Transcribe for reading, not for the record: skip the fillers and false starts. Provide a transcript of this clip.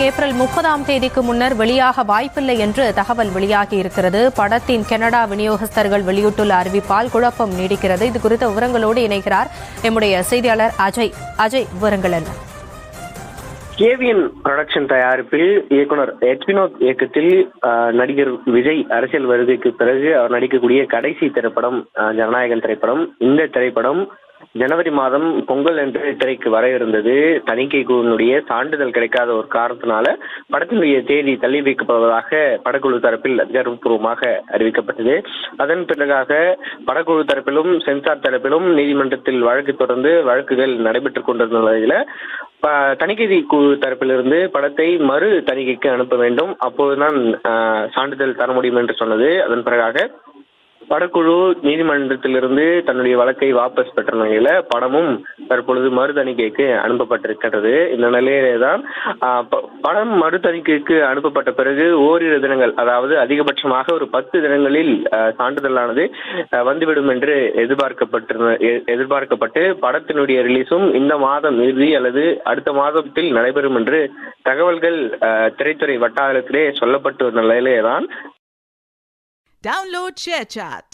April 30ஆம் தேதிக்கு முன்னர் வெளியாக வாய்ப்பில்லை என்று தகவல் வெளியாகி இருக்கிறது. படத்தின் கனடா விநியோகஸ்தர்கள் வெளியிட்டுள்ள அறிவிப்பால் குழப்பம் நீடிக்கிறது. இது குறித்த விவரங்களோடு இணைகிறார் எம்முடைய செய்தியாளர் அஜய். விவரங்கள் என்ன? கேவிஎன் புரொடக்ஷன் தயாரிப்பில் இயக்குனர் வினோத் இயக்கத்தில் நடிகர் விஜய் அரசியல் வருகைக்கு பிறகு அவர் நடிக்கக்கூடிய கடைசி திரைப்படம் ஜனநாயகன் திரைப்படம். இந்த திரைப்படம் ஜனவரி மாதம் பொங்கல் என்று திரைக்கு வர இருந்தது. தணிக்கை குழுவினுடைய சான்றிதழ் கிடைக்காத ஒரு காரணத்தினால படத்தினுடைய தேதி தள்ளி வைக்கப்படுவதாக படக்குழு தரப்பில் அதிகாரப்பூர்வமாக அறிவிக்கப்பட்டது. அதன் பிறகாக படக்குழு தரப்பிலும் சென்சார் தரப்பிலும் நீதிமன்றத்தில் வழக்கு தொடர்ந்து வழக்குகள் நடைபெற்றுக் கொண்டிருந்த நிலையில தணிக்கை குழு தரப்பிலிருந்து படத்தை மறு தணிக்கைக்கு அனுப்ப வேண்டும், அப்போதுதான் சான்றிதழ் தர முடியும் என்று சொன்னது. அதன் பிறகாக படக்குழு நீதிமன்றத்திலிருந்து தன்னுடைய வழக்கை வாபஸ் பெற்ற நிலையில படமும் தற்பொழுது மறு தணிக்கைக்கு அனுப்பப்பட்டிருக்கிறது. இந்த நிலையிலேதான் படம் மறு தணிக்கைக்கு அனுப்பப்பட்ட பிறகு ஓரிரு தினங்கள், அதாவது அதிகபட்சமாக ஒரு 10 தினங்களில் சான்றிதழானது வந்துவிடும் என்று எதிர்பார்க்கப்பட்டு படத்தினுடைய ரிலீஸும் இந்த மாதம் இறுதி அல்லது அடுத்த மாதத்தில் நடைபெறும் என்று தகவல்கள் திரைத்துறை வட்டாரத்திலே சொல்லப்பட்டு வந்த நிலையிலேதான் Download ShareChat.